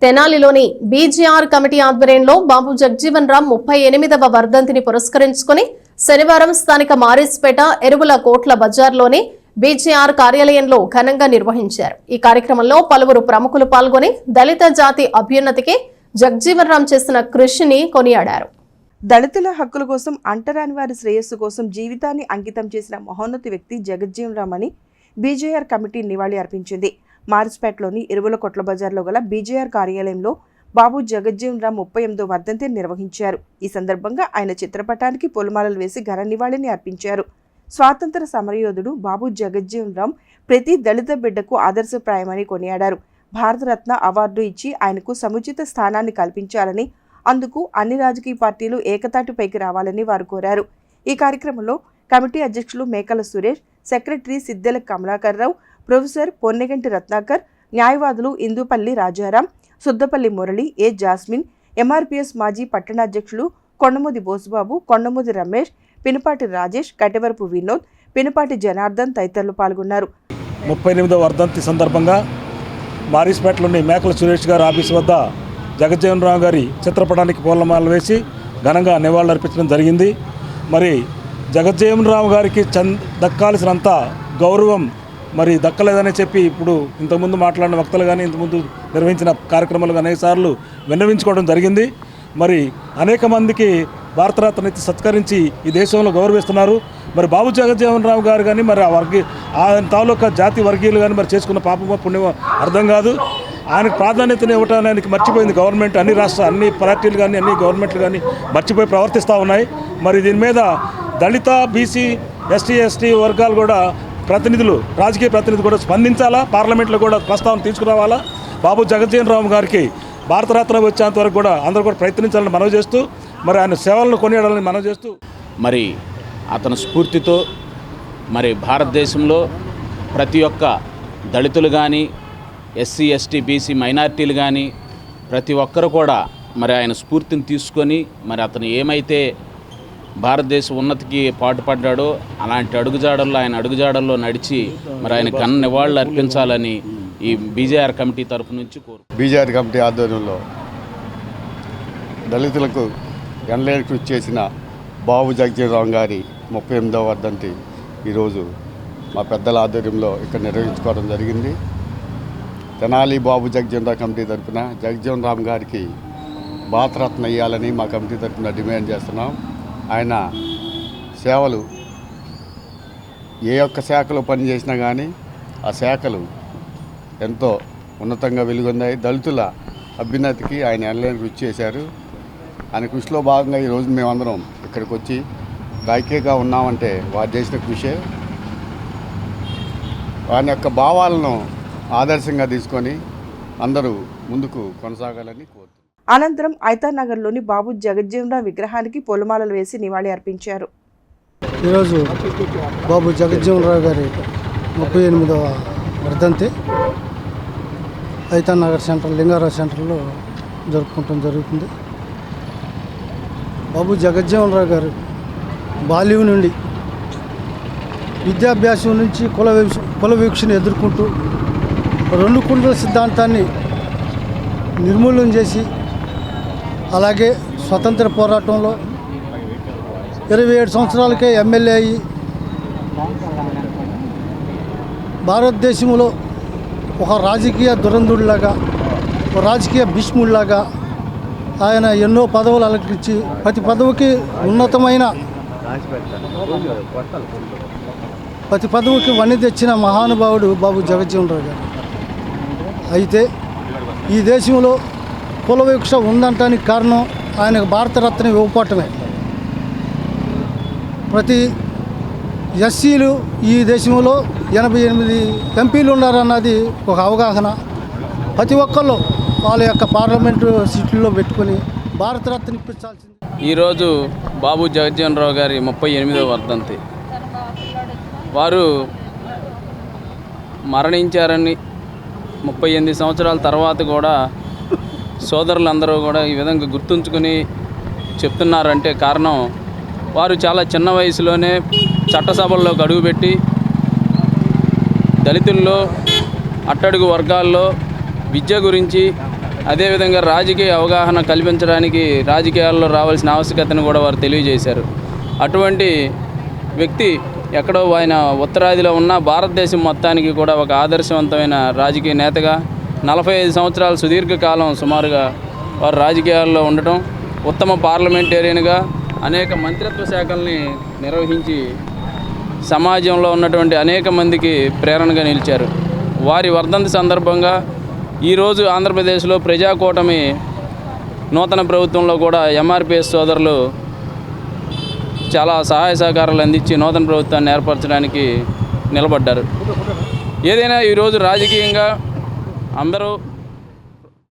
తెనాలిలోని BJR committee ఆధ్వర్యంలో బాబు జగజ్జీవన్ రామ్ 38వ వర్ధంతిని పురస్కరించుకుని శనివారం స్థానిక మారిస్పేట ఎరువుల కోట్ల బజార్లోని బీజేఆర్ కార్యాలయంలో ఘనంగా నిర్వహించారు. ఈ కార్యక్రమంలో పలువురు ప్రముఖులు పాల్గొని దళిత జాతి అభ్యున్నతికి జగజ్జీవన్ రామ్ చేసిన కృషిని కొనియాడారు. దళితుల హక్కుల కోసం, అంటరాని వారి శ్రేయస్సు కోసం జీవితాన్ని అంకితం చేసిన మహోన్నత వ్యక్తి జగజ్జీవన్ రామ్ అని బీజేఆర్ కమిటీ నివాళి అర్పించింది. మారిస్పేటలోని ఎరువుల కొట్ల బజార్లో గల బీజేఆర్ కార్యాలయంలో బాబు జగజ్జీవన్ రామ్ 38వ వర్ధంతిని నిర్వహించారు. ఈ సందర్భంగా ఆయన చిత్రపటానికి పూలమాలలు వేసి ఘన నివాళిని అర్పించారు. స్వాతంత్ర సమరయోధుడు బాబు జగజ్జీవన్ రామ్ ప్రతి దళిత బిడ్డకు ఆదర్శప్రాయమని కొనియాడారు. భారతరత్న అవార్డు ఇచ్చి ఆయనకు సముచిత స్థానాన్ని కల్పించాలని, అందుకు అన్ని రాజకీయ పార్టీలు ఏకతాటిపైకి రావాలని వారు కోరారు. ఈ కార్యక్రమంలో కమిటీ అధ్యక్షులు మేకల సురేష్, సెక్రటరీ సిద్దెల కమలాకర్ రావు, ప్రొఫెసర్ పొన్నెగంటి రత్నాకర్, న్యాయవాదులు ఇందుపల్లి రాజారాం, సుద్దపల్లి మురళి, ఏ జాస్మిన్, ఎంఆర్పీఎస్ మాజీ పట్టణాధ్యక్షులు కొండమూది బోసుబాబు, కొండమూది రమేష్, పినపాటి రాజేష్, కటెవరపు వినోద్, పినపాటి జనార్దన్ తదితరులు పాల్గొన్నారు. 38వ వర్ధంతి సందర్భంగా మారిస్పేటలోని మేకల సురేష్ గారి ఆఫీసు వద్ద జగజ్జీవన్ రామ్ గారి చిత్రపటానికి పూలమాలలు వేసి ఘనంగా నివాళులర్పించడం జరిగింది. మరి జగజ్జీవన్ రామ్ గారికి దక్కాల్సినంత గౌరవం మరి దక్కలేదని చెప్పి ఇప్పుడు ఇంతకుముందు మాట్లాడిన వక్తలు కానీ ఇంతకుముందు నిర్వహించిన కార్యక్రమాలు అనేక సార్లు విన్నవించుకోవడం జరిగింది. మరి అనేక మందికి భారతరత్న సత్కరించి ఈ దేశంలో గౌరవిస్తున్నారు. మరి బాబు జగజ్జీవన్ రామ్ గారు కానీ మరి ఆయన తాలూకా జాతి వర్గీయులు కానీ మరి చేసుకున్న పాపమో పుణ్యమో అర్థం కాదు. ఆయనకు ప్రాధాన్యతను ఇవ్వడానికి మర్చిపోయింది గవర్నమెంట్. అన్ని పార్టీలు కానీ అన్ని గవర్నమెంట్లు కానీ మర్చిపోయి ప్రవర్తిస్తూ ఉన్నాయి. మరి దీని మీద దళిత, బీసీ, ఎస్టీ వర్గాలు కూడా రాజకీయ ప్రతినిధులు కూడా స్పందించాలా, పార్లమెంట్లో కూడా ప్రస్తావన తీసుకురావాలా. బాబు జగజ్జీవన్ రామ్ గారికి భారతరత్న వచ్చేంత వరకు కూడా అందరూ కూడా ప్రయత్నించాలని మనవి చేస్తూ, మరి ఆయన సేవలను కొనియాడాలని మనవి చేస్తూ, మరి అతని స్ఫూర్తితో మరి భారతదేశంలో ప్రతి ఒక్క దళితులు కానీ, ఎస్సీ, ఎస్టీ, బీసీ, మైనారిటీలు కానీ ప్రతి ఒక్కరు కూడా మరి ఆయన స్ఫూర్తిని తీసుకొని మరి అతను ఏమైతే భారతదేశ ఉన్నతికి పాటుపడ్డాడో అలాంటి ఆయన అడుగుజాడల్లో నడిచి మరి ఆయన ఘన నివాళులు అర్పించాలని ఈ బీజేఆర్ కమిటీ తరఫు నుంచి బీజేఆర్ కమిటీ ఆధ్వర్యంలో దళితులకు గణలేని కృషి చేసిన బాబు జగజ్జీవన్ రామ్ గారి 38వ వర్ధంతి ఈరోజు మా పెద్దల ఆధ్వర్యంలో ఇక్కడ నిర్వహించుకోవడం జరిగింది. తెనాలి బాబు జగజ్జీవన్ రామ్ కమిటీ తరఫున జగజ్జీవన్ రామ్ గారికి భారతరత్న ఇవ్వాలని మా కమిటీ తరఫున డిమాండ్ చేస్తున్నాం. ఆయన సేవలు ఏ ఒక్క శాఖలో పనిచేసినా కానీ ఆ శాఖలు ఎంతో ఉన్నతంగా వెలుగొందాయి. దళితుల అభ్యున్నతికి ఆయన ఎనలేని కృషి చేశారు. ఆయన కృషిలో భాగంగా ఈరోజు మేమందరం ఇక్కడికి వచ్చి ఐక్యంగా ఉన్నామంటే వారు చేసిన కృషే. వారి యొక్క భావాలను ఆదర్శంగా తీసుకొని అందరూ ముందుకు కొనసాగాలని కోరుతున్నాను. అనంతరం ఐతానగర్లోని బాబు జగజ్జీవన్ రామ్ విగ్రహానికి పూలమాలలు వేసి నివాళి అర్పించారు. ఈరోజు బాబు జగజ్జీవన్ రామ్ గారి 38వ వర్ధంతి ఐతానగర్ సెంటర్, లింగారావు సెంటర్లో జరుపుకోవడం జరుగుతుంది. బాబు జగజ్జీవన్ రామ్ గారు బాల్యం నుండి విద్యాభ్యాసం నుంచి కుల వీక్షను ఎదుర్కొంటూ 2 కుండల సిద్ధాంతాన్ని నిర్మూలన చేసి, అలాగే స్వతంత్ర పోరాటంలో 27 సంవత్సరాలకే ఎమ్మెల్యే అయ్యి భారతదేశంలో ఒక రాజకీయ దురంధుడిలాగా, ఒక రాజకీయ భీష్ముడిలాగా ఆయన ఎన్నో పదవులు అలంకరించి ప్రతి పదవికి ఉన్నతమైన ప్రతి పదవికి వన్నె తెచ్చిన మహానుభావుడు బాబు జగజ్జీవన్ రామ్ గారు. అయితే ఈ దేశంలో కుల వివక్ష ఉందంటానికి కారణం ఆయనకు భారతరత్న ఇవ్వకపోవటమే. ప్రతి ఎస్సీలు ఈ దేశంలో 88 ఎంపీలు ఉన్నారన్నది ఒక అవగాహన. ప్రతి ఒక్కళ్ళు వాళ్ళ యొక్క పార్లమెంటు సీట్లలో పెట్టుకొని భారతరత్న ఇప్పించాల్సింది. ఈరోజు బాబు జగజ్జీవన్ రామ్ గారి 38వ వర్ధంతి. వారు మరణించారని 38 సంవత్సరాల తర్వాత కూడా సోదరులందరూ కూడా ఈ విధంగా గుర్తుంచుకొని చెప్తున్నారంటే కారణం, వారు చాలా చిన్న వయసులోనే చట్టసభల్లోకి అడుగుపెట్టి దళితుల్లో, అట్టడుగు వర్గాల్లో విద్య గురించి, అదేవిధంగా రాజకీయ అవగాహన కల్పించడానికి రాజకీయాల్లో రావాల్సిన ఆవశ్యకతను కూడా వారు తెలియజేశారు. అటువంటి వ్యక్తి ఎక్కడో ఆయన ఉత్తరాదిలో ఉన్న భారతదేశం మొత్తానికి కూడా ఒక ఆదర్శవంతమైన రాజకీయ నేతగా 45 సంవత్సరాల సుదీర్ఘకాలం సుమారుగా వారు రాజకీయాల్లో ఉండటం, ఉత్తమ పార్లమెంటేరియన్గా అనేక మంత్రిత్వ శాఖల్ని నిర్వహించి సమాజంలో ఉన్నటువంటి అనేక మందికి ప్రేరణగా నిలిచారు. వారి వర్ధంతి సందర్భంగా ఈరోజు ఆంధ్రప్రదేశ్లో ప్రజాకూటమి నూతన ప్రభుత్వంలో కూడా ఎంఆర్పిఎస్ సోదరులు చాలా సహాయ సహకారాలు అందించి నూతన ప్రభుత్వాన్ని ఏర్పరచడానికి నిలబడ్డారు. ఏదైనా ఈరోజు రాజకీయంగా అందరూ